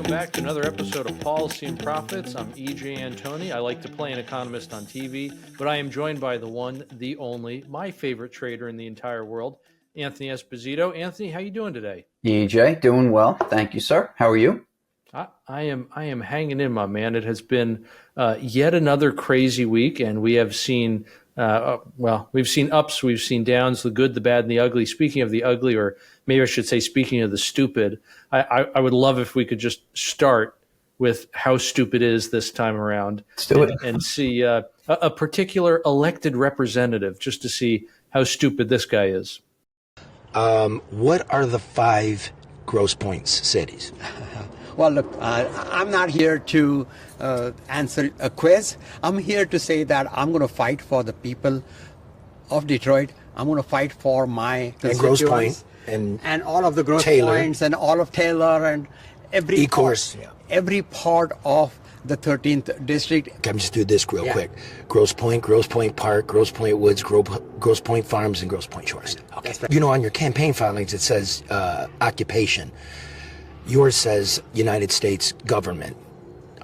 back to another episode of Policy and Profits. I'm EJ Antoni. I like to play an economist on TV, but I am joined by the one, the only, my favorite trader in the entire world, Anthony Esposito. Anthony, how you doing today? EJ, doing well. Thank you, sir. How are you? I am hanging in, my man. It has been yet another crazy week, and we have seen we've seen ups, we've seen downs, the good, the bad, and the ugly. Speaking of the ugly, or maybe I should say, speaking of the stupid, I would love if we could just start with how stupid is this time around. Let's do it. And see a particular elected representative, just to see how stupid this guy is. What are the 5 Grosse Points cities? Well, look, I'm not here to answer a quiz. I'm here to say that I'm going to fight for the people of Detroit. I'm going to fight for my constituents. And Grosse Pointe. And all of the Grosse Taylor. Points and all of Taylor and every every part of the 13th district. Okay, I'm just do this real quick. Grosse Pointe Park, Grosse Pointe Woods, Grosse Pointe Farms, and Grosse Pointe Shores. Okay. Right. You know, on your campaign filings, it says occupation. Yours says United States government.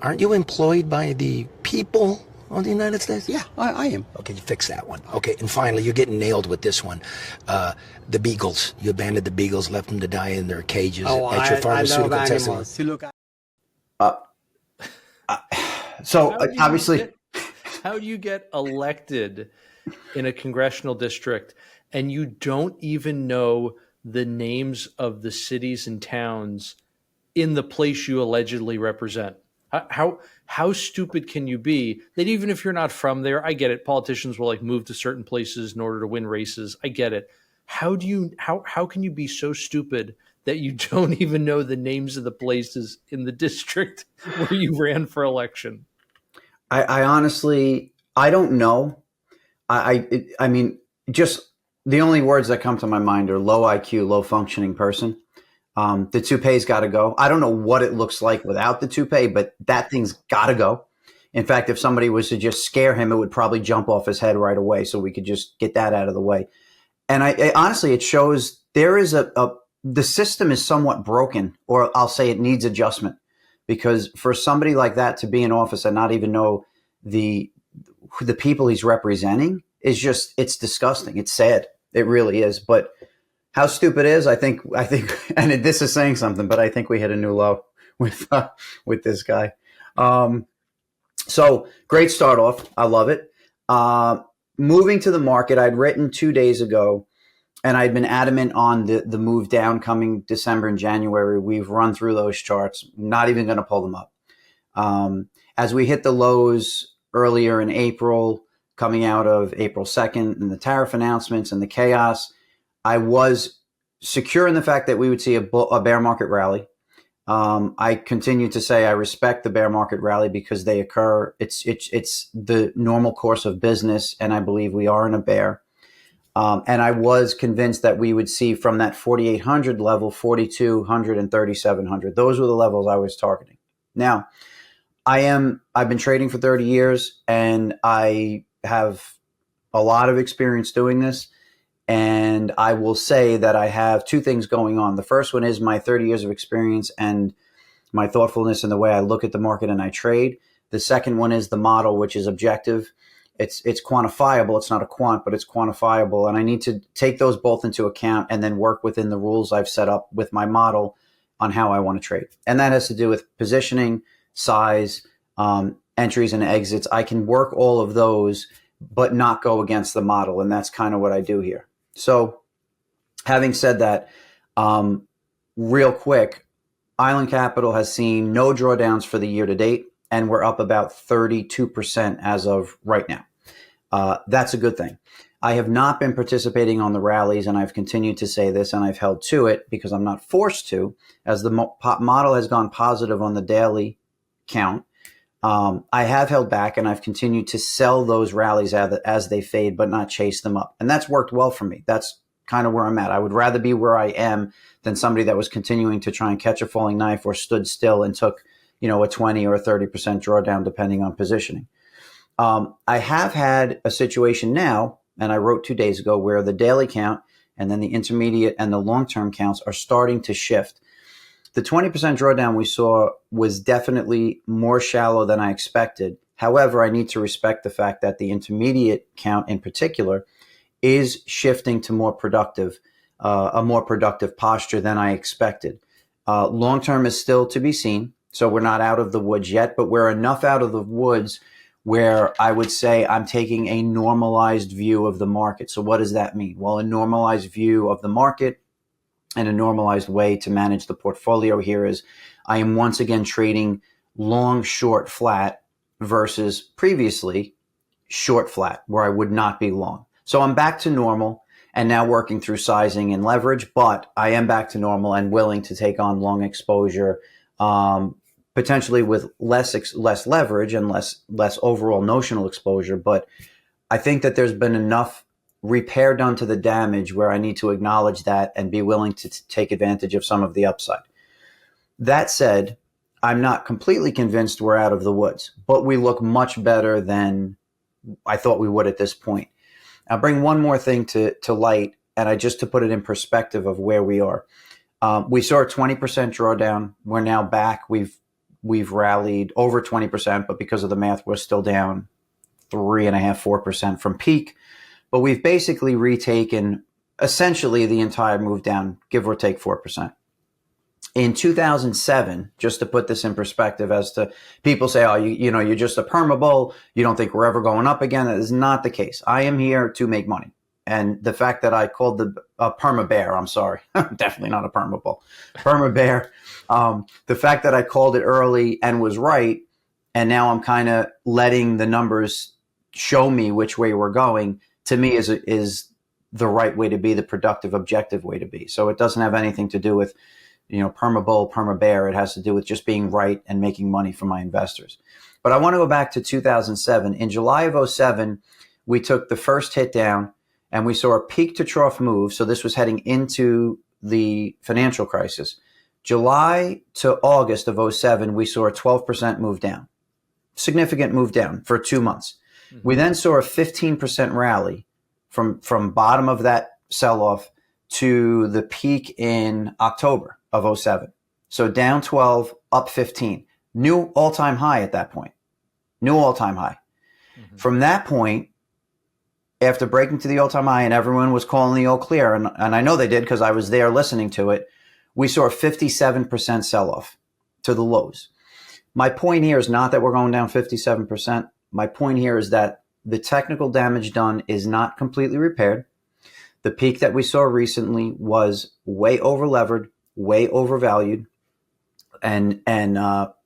Aren't you employed by the people of the United States? Yeah, I am. Okay, you fix that one. Okay, and finally, you're getting nailed with this one. The beagles. You abandoned the beagles, left them to die in their cages at your pharmaceutical I love testing. animals. See, look, So obviously, How do you get elected in a congressional district and you don't even know the names of the cities and towns in the place you allegedly represent? How stupid can you be that even if you're not from there? I get it. Politicians will move to certain places in order to win races. I get it. How can you be so stupid that you don't even know the names of the places in the district where you ran for election? I honestly, I don't know. I mean, just the only words that come to my mind are low IQ, low functioning person. The toupee's got to go. I don't know what it looks like without the toupee, but that thing's got to go. In fact, if somebody was to just scare him, it would probably jump off his head right away. So we could just get that out of the way. And I honestly, it shows there is the system is somewhat broken, or I'll say it needs adjustment, because for somebody like that to be in office and not even know the people he's representing is just, it's disgusting. It's sad. It really is. But how stupid is, I think, and this is saying something, but I think we hit a new low with this guy. So great start off. I love it. Moving to the market, I'd written 2 days ago, and I'd been adamant on the move down coming December and January. We've run through those charts, not even going to pull them up. As we hit the lows earlier in April, coming out of April 2nd and the tariff announcements and the chaos, I was secure in the fact that we would see a bear market rally. I continue to say I respect the bear market rally because they occur. It's the normal course of business, and I believe we are in a bear. And I was convinced that we would see from that 4,800 level, 4,200 and 3,700. Those were the levels I was targeting. Now, I've been trading for 30 years, and I have a lot of experience doing this. And I will say that I have 2 things going on. The first one is my 30 years of experience and my thoughtfulness in the way I look at the market and I trade. The second one is the model, which is objective. It's quantifiable. It's not a quant, but it's quantifiable. And I need to take those both into account and then work within the rules I've set up with my model on how I want to trade. And that has to do with positioning, size, entries and exits. I can work all of those, but not go against the model. And that's kind of what I do here. So having said that, real quick, Island Capital has seen no drawdowns for the year to date, and we're up about 32% as of right now. That's a good thing. I have not been participating on the rallies, and I've continued to say this, and I've held to it because I'm not forced to, as the model has gone positive on the daily count. I have held back, and I've continued to sell those rallies as they fade, but not chase them up. And that's worked well for me. That's kind of where I'm at. I would rather be where I am than somebody that was continuing to try and catch a falling knife or stood still and took, a 20 or a 30% drawdown, depending on positioning. I have had a situation now, and I wrote 2 days ago, where the daily count and then the intermediate and the long-term counts are starting to shift. The 20% drawdown we saw was definitely more shallow than I expected. However, I need to respect the fact that the intermediate count in particular is shifting to a more productive posture than I expected. Long term is still to be seen. So we're not out of the woods yet, but we're enough out of the woods where I would say I'm taking a normalized view of the market. So what does that mean? Well, a normalized view of the market and a normalized way to manage the portfolio here is I am once again trading long, short, flat versus previously short, flat, where I would not be long. So I'm back to normal and now working through sizing and leverage, but I am back to normal and willing to take on long exposure, potentially with less leverage and less overall notional exposure. But I think that there's been enough repair done to the damage where I need to acknowledge that and be willing to take advantage of some of the upside. That said, I'm not completely convinced we're out of the woods, but we look much better than I thought we would at this point. I'll bring one more thing to light, and just to put it in perspective of where we are. We saw a 20% drawdown. We're now back. We've rallied over 20%, but because of the math, we're still down 3.5-4% from peak. But we've basically retaken essentially the entire move down, give or take 4%. In 2007, just to put this in perspective, as to people say, oh, you're just a perma bull, you don't think we're ever going up again. That is not the case. I am here to make money. And the fact that I called the perma bear, I'm sorry, definitely not a perma bull, perma bear. The fact that I called it early and was right, and now I'm kind of letting the numbers show me which way we're going, to me is the right way to be, the productive, objective way to be. So it doesn't have anything to do with perma bull, perma bear. It has to do with just being right and making money for my investors. But I want to go back to 2007. In July of 2007, we took the first hit down and we saw a peak to trough move. So this was heading into the financial crisis. July to August of 2007, we saw a 12% move down, significant move down for 2 months. Mm-hmm. We then saw a 15% rally from bottom of that sell-off to the peak in October of 2007. So down 12, up 15. New all-time high at that point. New all-time high. Mm-hmm. From that point, after breaking to the all-time high and everyone was calling the all clear, and I know they did because I was there listening to it, we saw a 57% sell-off to the lows. My point here is not that we're going down 57%. My point here is that the technical damage done is not completely repaired. The peak that we saw recently was way over-levered, way overvalued, and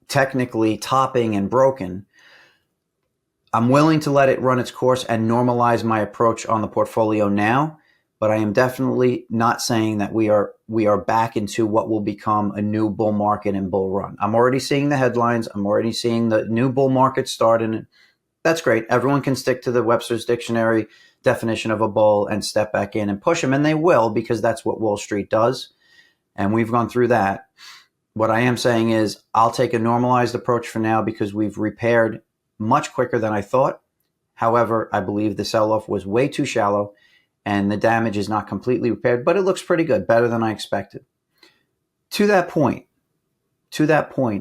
technically topping and broken. I'm willing to let it run its course and normalize my approach on the portfolio now, but I am definitely not saying that we are back into what will become a new bull market and bull run. I'm already seeing the headlines. I'm already seeing the new bull market start, and that's great. Everyone can stick to the Webster's Dictionary definition of a bull and step back in and push them, and they will, because that's what Wall Street does, and we've gone through that. What I am saying is I'll take a normalized approach for now because we've repaired much quicker than I thought. However, I believe the sell-off was way too shallow and the damage is not completely repaired, but it looks pretty good, better than I expected. To that point,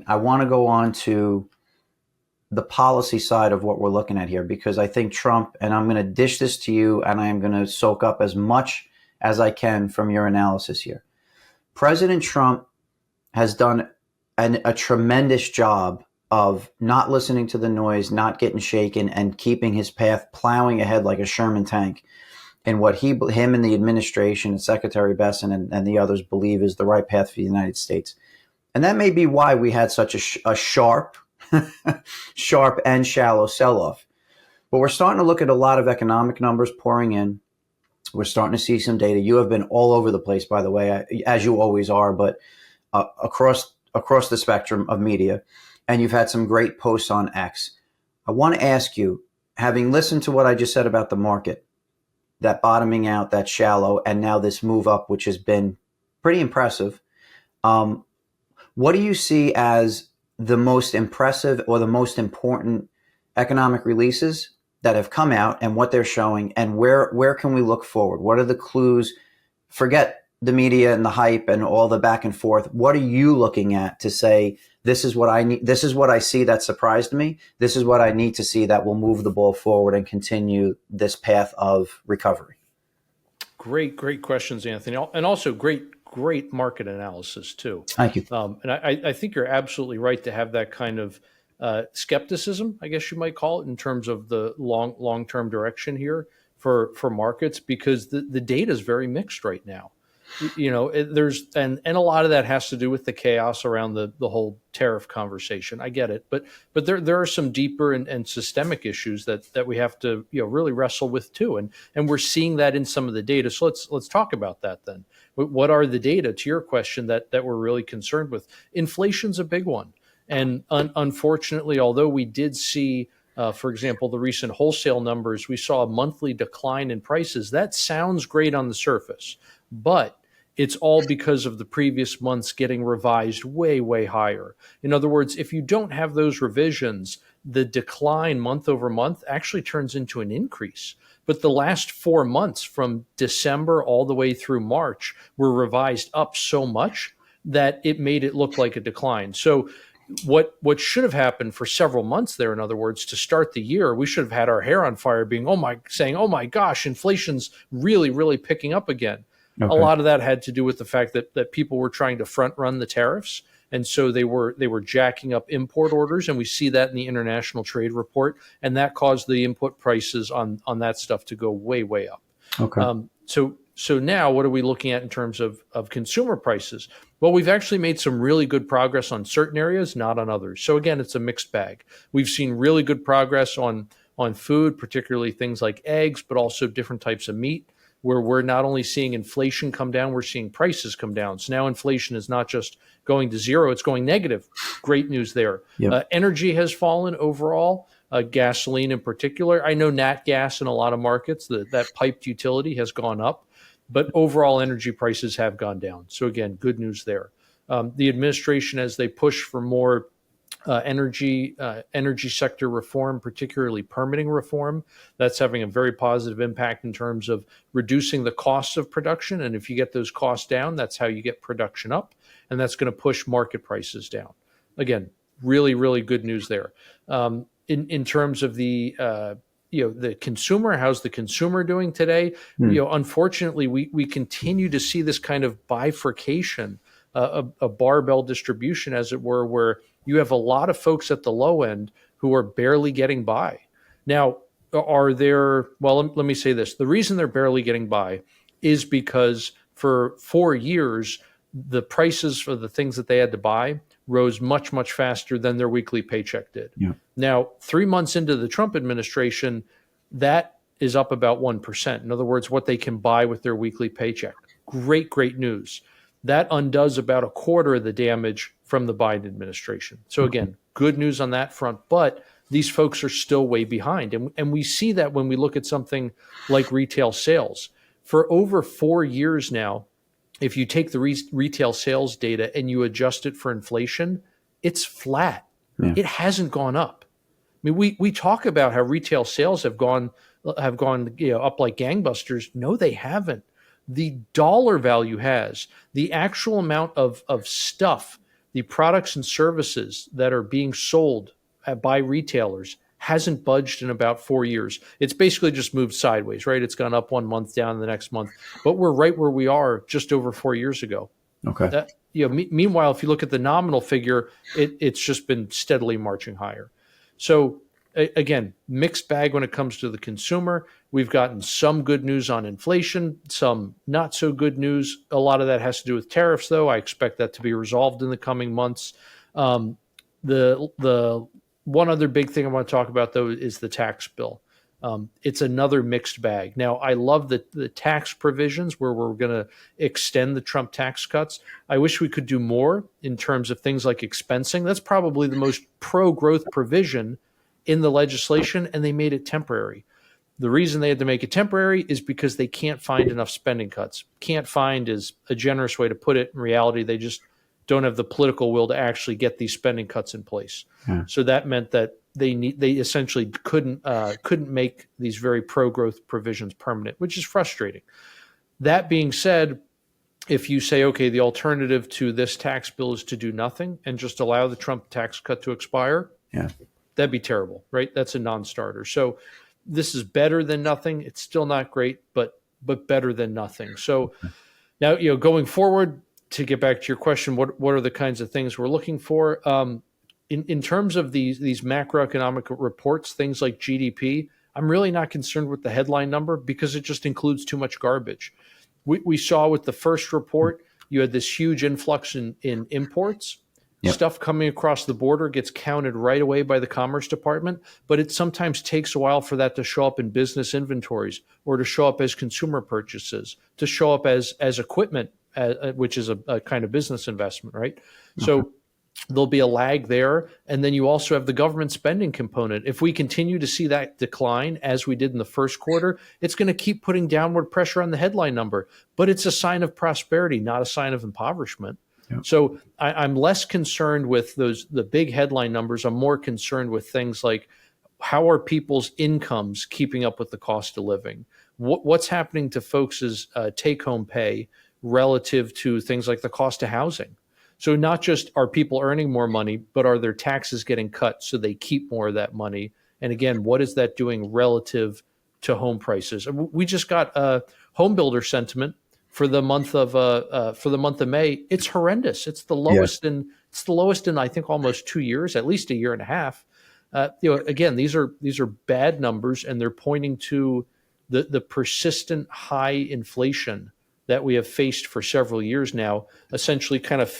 I want to go on to the policy side of what we're looking at here, because I think Trump, and I'm going to dish this to you and I am going to soak up as much as I can from your analysis here. President Trump has done a tremendous job of not listening to the noise, not getting shaken, and keeping his path, plowing ahead like a Sherman tank in what him and the administration and Secretary Bessent and the others believe is the right path for the United States. And that may be why we had such a sharp and shallow sell-off. But we're starting to look at a lot of economic numbers pouring in. We're starting to see some data. You have been all over the place, by the way, as you always are, but across the spectrum of media. And you've had some great posts on X. I want to ask you, having listened to what I just said about the market, that bottoming out, that shallow, and now this move up, which has been pretty impressive, what do you see as the most impressive or the most important economic releases that have come out and what they're showing, and where can we look forward? What are the clues? Forget the media and the hype and all the back and forth, what are you looking at to say, this is what I need, this is what I see that surprised me, this is what I need to see that will move the ball forward and continue this path of recovery? Great questions, Anthony, and also great market analysis too. Thank you. And I think you're absolutely right to have that kind of skepticism, I guess you might call it, in terms of the long-term direction here for markets, because the data is very mixed right now. There's and a lot of that has to do with the chaos around the whole tariff conversation. I get it, but there are some deeper and systemic issues that we have to really wrestle with too, and we're seeing that in some of the data. So let's talk about that then. What are the data, to your question, that we're really concerned with? Inflation's a big one, and unfortunately, although we did see, for example, the recent wholesale numbers, we saw a monthly decline in prices. That sounds great on the surface, but it's all because of the previous months getting revised way higher. In other words, if you don't have those revisions, the decline month over month actually turns into an increase. But the last 4 months, from December all the way through March, were revised up so much that it made it look like a decline. So what should have happened for several months there, in other words, to start the year, we should have had our hair on fire, saying, oh my gosh, inflation's really picking up again. Okay. A lot of that had to do with the fact that people were trying to front run the tariffs. And so they were jacking up import orders. And we see that in the International Trade Report. And that caused the input prices on that stuff to go way up. Okay. So now what are we looking at in terms of consumer prices? Well, we've actually made some really good progress on certain areas, not on others. So again, it's a mixed bag. We've seen really good progress on food, particularly things like eggs, but also different types of meat, where we're not only seeing inflation come down, we're seeing prices come down. So now inflation is not just going to zero, it's going negative. Great news there. Yep. Energy has fallen overall, gasoline in particular. I know nat gas in a lot of markets, that piped utility has gone up, but overall energy prices have gone down. So again, good news there. The administration, as they push for more energy sector reform, particularly permitting reform, that's having a very positive impact in terms of reducing the costs of production. And if you get those costs down, that's how you get production up, and that's going to push market prices down. Again, really good news there. In terms of the the consumer, how's the consumer doing today? Unfortunately, we continue to see this kind of bifurcation, a barbell distribution, as it were, where you have a lot of folks at the low end who are barely getting by. Now, let me say this. The reason they're barely getting by is because for 4 years, the prices for the things that they had to buy rose much faster than their weekly paycheck did. Yeah. Now, 3 months into the Trump administration, that is up about 1%. In other words, what they can buy with their weekly paycheck. Great news. That undoes about a quarter of the damage from the Biden administration. So again, good news on that front, but these folks are still way behind. And we see that when we look at something like retail sales. For over 4 years now, if you take the retail sales data and you adjust it for inflation, it's flat. Yeah. It hasn't gone up. I mean, we talk about how retail sales have gone up like gangbusters. No, they haven't. The dollar value has. The actual amount of stuff, the products and services that are being sold by retailers hasn't budged in about 4 years. It's basically just moved sideways, right? It's gone up 1 month, down the next month, but we're right where we are just over 4 years ago. Okay. Meanwhile, if you look at the nominal figure, it's just been steadily marching higher. So again, mixed bag when it comes to the consumer. We've gotten some good news on inflation, some not so good news. A lot of that has to do with tariffs, though. I expect that to be resolved in the coming months. The one other big thing I want to talk about, though, is the tax bill. It's another mixed bag. Now, I love the tax provisions where we're going to extend the Trump tax cuts. I wish we could do more in terms of things like expensing. That's probably the most pro-growth provision in the legislation, and they made it temporary. The reason they had to make it temporary is because they can't find enough spending cuts. Can't find is a generous way to put it. In reality, they just don't have the political will to actually get these spending cuts in place. Yeah. So that meant that they essentially couldn't make these very pro-growth provisions permanent, which is frustrating. That being said, if you say, okay, the alternative to this tax bill is to do nothing and just allow the Trump tax cut to expire, Yeah. that'd be terrible, right? That's a non-starter. So this is better than nothing. It's still not great, but better than nothing. So now, going forward, to get back to your question, what are the kinds of things we're looking for? In terms of these macroeconomic reports, things like GDP, I'm really not concerned with the headline number because it just includes too much garbage. We saw with the first report, you had this huge influx in imports. Yep. Stuff coming across the border gets counted right away by the Commerce Department, but it sometimes takes a while for that to show up in business inventories or to show up as consumer purchases, to show up as equipment, which is a kind of business investment, right? Okay. So there'll be a lag there. And then you also have the government spending component. If we continue to see that decline as we did in the first quarter, it's going to keep putting downward pressure on the headline number. But it's a sign of prosperity, not a sign of impoverishment. Yep. So I'm less concerned with the big headline numbers. I'm more concerned with things like, how are people's incomes keeping up with the cost of living? What's happening to folks' take-home pay relative to things like the cost of housing? So not just are people earning more money, but are their taxes getting cut so they keep more of that money? And again, what is that doing relative to home prices? We just got a home builder sentiment for the month of May. It's horrendous. It's the lowest in I think almost 2 years, at least a year and a half. Again, these are bad numbers, and they're pointing to the persistent high inflation that we have faced for several years now, essentially kind of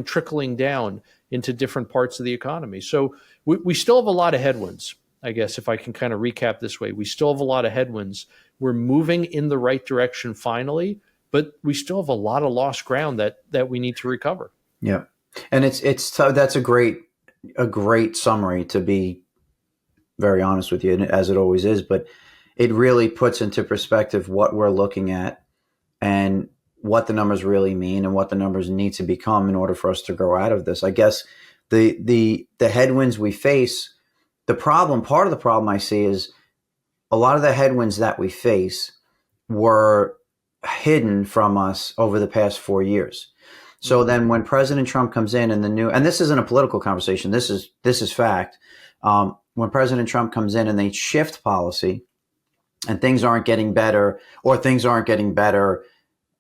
trickling down into different parts of the economy. So we still have a lot of headwinds, I guess, if I can kind of recap this way. We still have a lot of headwinds. We're moving in the right direction finally, but we still have a lot of lost ground that we need to recover. Yeah. And that's a great summary, to be very honest with you, as it always is, but it really puts into perspective what we're looking at and what the numbers really mean and what the numbers need to become in order for us to grow out of this. I guess the headwinds we face, part of the problem I see is a lot of the headwinds that we face were hidden from us over the past 4 years. So then when President Trump comes in and this isn't a political conversation, this is fact. When President Trump comes in and they shift policy and things aren't getting better, or things aren't getting better,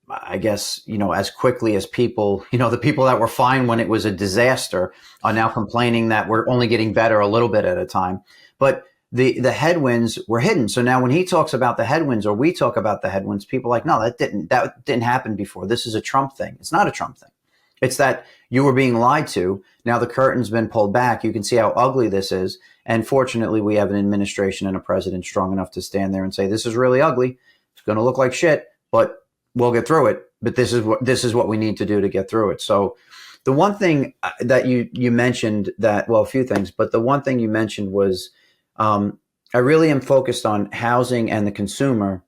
I guess, as quickly as people, the people that were fine when it was a disaster are now complaining that we're only getting better a little bit at a time. But the headwinds were hidden. So now when he talks about the headwinds, or we talk about the headwinds, people are like, no, that didn't happen before. This is a Trump thing. It's not a Trump thing. It's that you were being lied to. Now the curtain's been pulled back. You can see how ugly this is. And fortunately, we have an administration and a president strong enough to stand there and say, this is really ugly. It's going to look like shit, but we'll get through it. But this is what we need to do to get through it. So the one thing that you mentioned a few things, but the one thing you mentioned was, I really am focused on housing and the consumer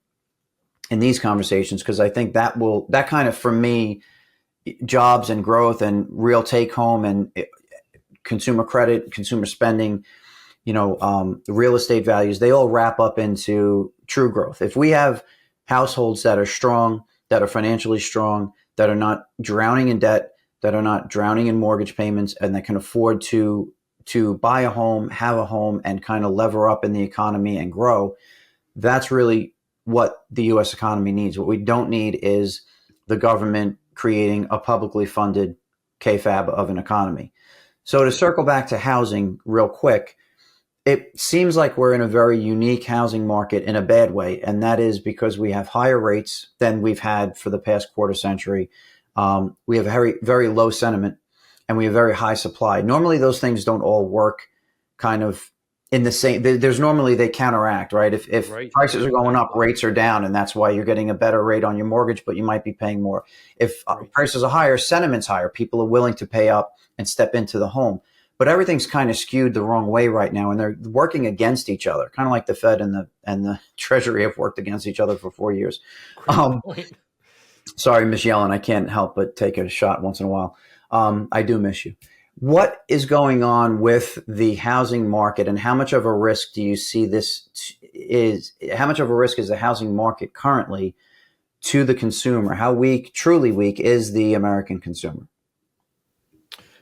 in these conversations, because I think that kind of, for me, jobs and growth and real take home and consumer credit, consumer spending, real estate values, they all wrap up into true growth. If we have households that are strong, that are financially strong, that are not drowning in debt, that are not drowning in mortgage payments, and that can afford to buy a home, have a home, and kind of lever up in the economy and grow, that's really what the U.S. economy needs. What we don't need is the government creating a publicly funded KFAB of an economy. So to circle back to housing real quick, it seems like we're in a very unique housing market in a bad way, and that is because we have higher rates than we've had for the past quarter century. We have very, very low sentiment, and we have very high supply. Normally, those things don't all work kind of in the same. They counteract, right? If right. Prices are going up, rates are down, and that's why you're getting a better rate on your mortgage, but you might be paying more. If prices are higher, sentiment's higher. People are willing to pay up and step into the home. But everything's kind of skewed the wrong way right now, and they're working against each other, kind of like the Fed and the Treasury have worked against each other for 4 years. Sorry, Ms. Yellen, I can't help but take a shot once in a while. I do miss you. What is going on with the housing market, and how much of a risk do you see how much of a risk is the housing market currently to the consumer? How weak, truly weak, is the American consumer?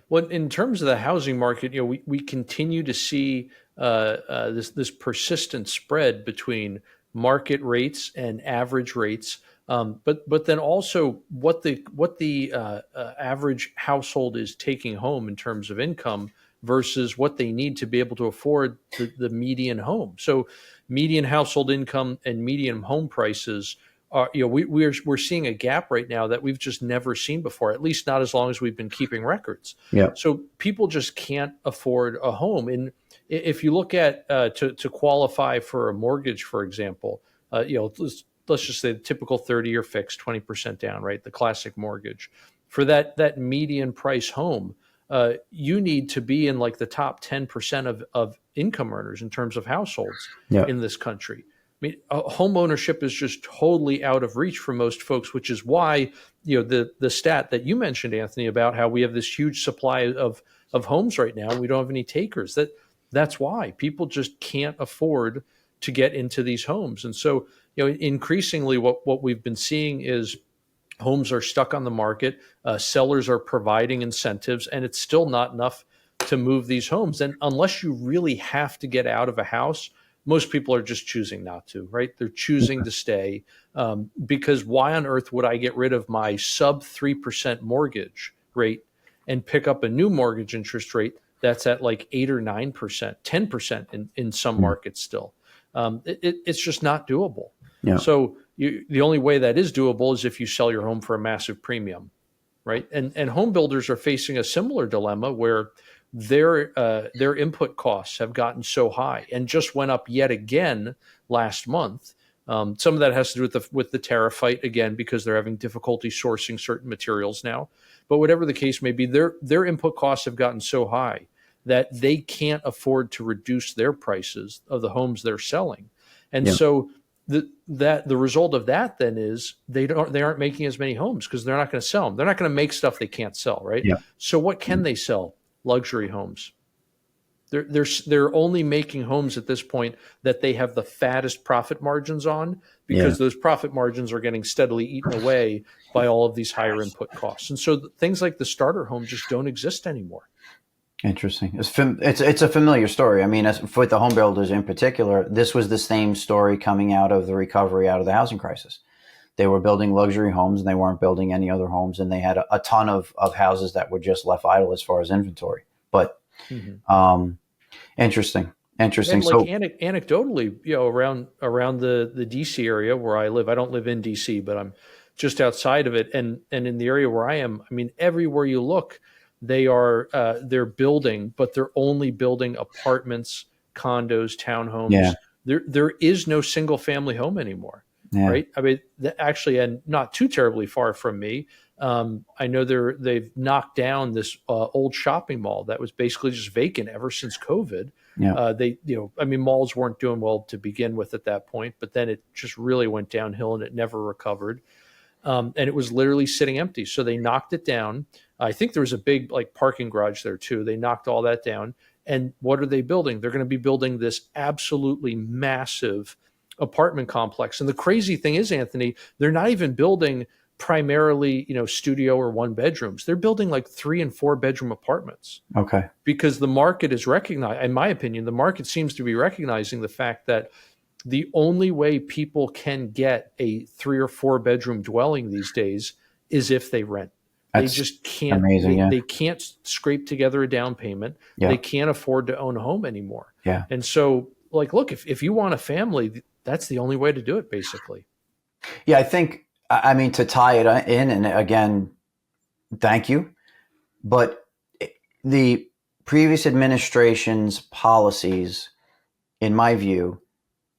Well, in terms of the housing market, we continue to see this persistent spread between market rates and average rates, but then also what the average household is taking home in terms of income versus what they need to be able to afford the median home. So, median household income and median home prices are, we're seeing a gap right now that we've just never seen before, at least not as long as we've been keeping records. Yeah. So people just can't afford a home. And if you look at to qualify for a mortgage, for example, let's just say the typical 30-year fixed, 20% down, right? The classic mortgage. For that median price home, you need to be in like the top 10% of income earners in terms of households in this country. I mean, home ownership is just totally out of reach for most folks, which is why, the stat that you mentioned, Anthony, about how we have this huge supply of homes right now, and we don't have any takers. That's why people just can't afford to get into these homes. And so, increasingly what we've been seeing is homes are stuck on the market. Sellers are providing incentives, and it's still not enough to move these homes. And unless you really have to get out of a house, most people are just choosing not to, right? They're choosing to stay because why on earth would I get rid of my sub 3% mortgage rate and pick up a new mortgage interest rate that's at like 8 or 9%, 10% in some markets still? It's just not doable. Yeah. So the only way that is doable is if you sell your home for a massive premium, right? And home builders are facing a similar dilemma where their input costs have gotten so high and just went up yet again last month. Some of that has to do with the tariff fight again, because they're having difficulty sourcing certain materials now. But whatever the case may be, their input costs have gotten so high that they can't afford to reduce their prices of the homes they're selling. And so the result of that then is they aren't making as many homes because they're not going to sell them. They're not going to make stuff they can't sell, right? Yeah. So what can they sell? Luxury homes. They're only making homes at this point that they have the fattest profit margins on, because those profit margins are getting steadily eaten away by all of these higher input costs. And so things like the starter home just don't exist anymore. Interesting. It's a familiar story. I mean, for the home builders in particular, this was the same story coming out of the recovery out of the housing crisis. They were building luxury homes and they weren't building any other homes, and they had a ton of houses that were just left idle as far as inventory. But interesting. And like anecdotally, around the DC area where I live, I don't live in DC, but I'm just outside of it, and in the area where I am, I mean, everywhere you look, they're building, but they're only building apartments, condos, townhomes. Yeah. There is no single family home anymore. Yeah. Right. I mean, actually, and not too terribly far from me, I know they've knocked down this old shopping mall that was basically just vacant ever since COVID. Yeah. Malls weren't doing well to begin with at that point, but then it just really went downhill and it never recovered. And it was literally sitting empty. So they knocked it down. I think there was a big parking garage there too. They knocked all that down. And what are they building? They're going to be building this absolutely massive apartment complex. And the crazy thing is, Anthony, they're not even building primarily, studio or one bedrooms. They're building like 3 and 4 bedroom apartments. Okay. Because the market is in my opinion, the market seems to be recognizing the fact that the only way people can get a 3 or 4 bedroom dwelling these days is if they rent. They just can't. Amazing, they can't scrape together a down payment. Yeah. They can't afford to own a home anymore. Yeah. And so, look, if you want a family, that's the only way to do it, basically. Yeah, I think, to tie it in, and again, thank you, but the previous administration's policies, in my view,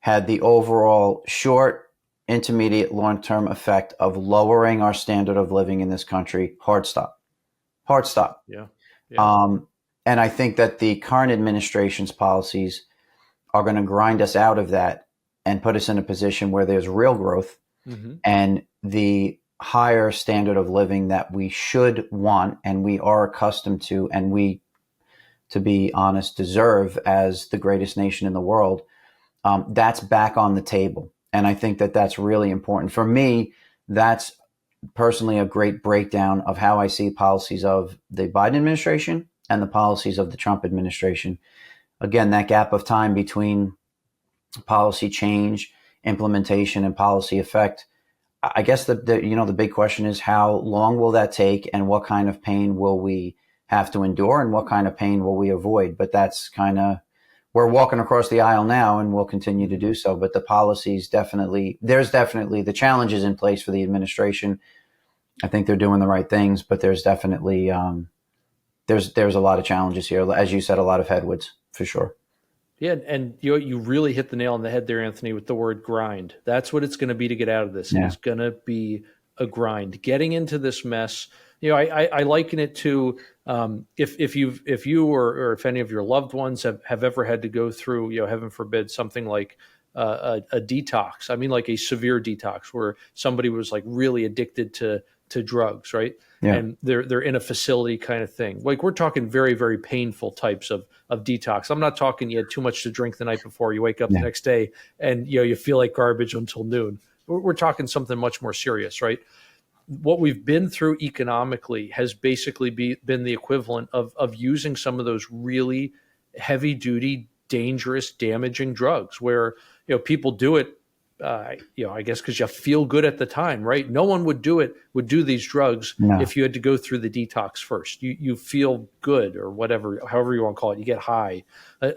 had the overall short, intermediate, long-term effect of lowering our standard of living in this country. Hard stop. Yeah. And I think that the current administration's policies are going to grind us out of that and put us in a position where there's real growth and the higher standard of living that we should want and we are accustomed to, and we, to be honest, deserve as the greatest nation in the world. That's back on the table. And I think that that's really important. For me, that's personally a great breakdown of how I see policies of the Biden administration and the policies of the Trump administration. Again, that gap of time between policy change, implementation, and policy effect. I guess the big question is, how long will that take, and what kind of pain will we have to endure, and what kind of pain will we avoid? But that's kind of, we're walking across the aisle now, and we'll continue to do so. But the policies there's definitely the challenges in place for the administration. I think they're doing the right things, but there's definitely there's a lot of challenges here. As you said, a lot of headwinds for sure. Yeah, and you really hit the nail on the head there, Anthony, with the word grind. That's what it's going to be to get out of this. Yeah. It's going to be a grind. Getting into this mess, I liken it to if you or if any of your loved ones have ever had to go through, heaven forbid, something like a detox. I mean, like a severe detox where somebody was like really addicted to drugs, right? Yeah. And they're in a facility kind of thing. Like, we're talking very, very painful types of detox. I'm not talking you had too much to drink the night before, you wake up the next day and you feel like garbage until noon. We're talking something much more serious, right? What we've been through economically has basically been the equivalent of using some of those really heavy duty, dangerous, damaging drugs where people do it I guess because you feel good at the time, right? No one would do these drugs if you had to go through the detox first. You feel good, or whatever, however you want to call it. You get high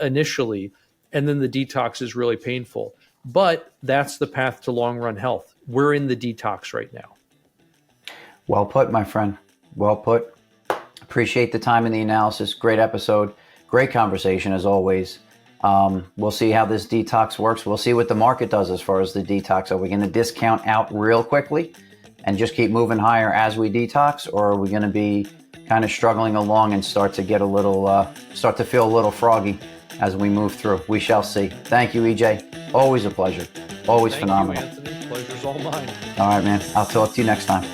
initially, and then the detox is really painful. But that's the path to long run health. We're in the detox right now. Well put, my friend. Well put. Appreciate the time and the analysis. Great episode. Great conversation as always. We'll see how this detox works. We'll see what the market does as far as the detox. Are we going to discount out real quickly and just keep moving higher as we detox? Or are we going to be kind of struggling along and start to get start to feel a little froggy as we move through? We shall see. Thank you, EJ. Always a pleasure. Always phenomenal. Thank you, Anthony. Pleasure's all mine. All right, man. I'll talk to you next time.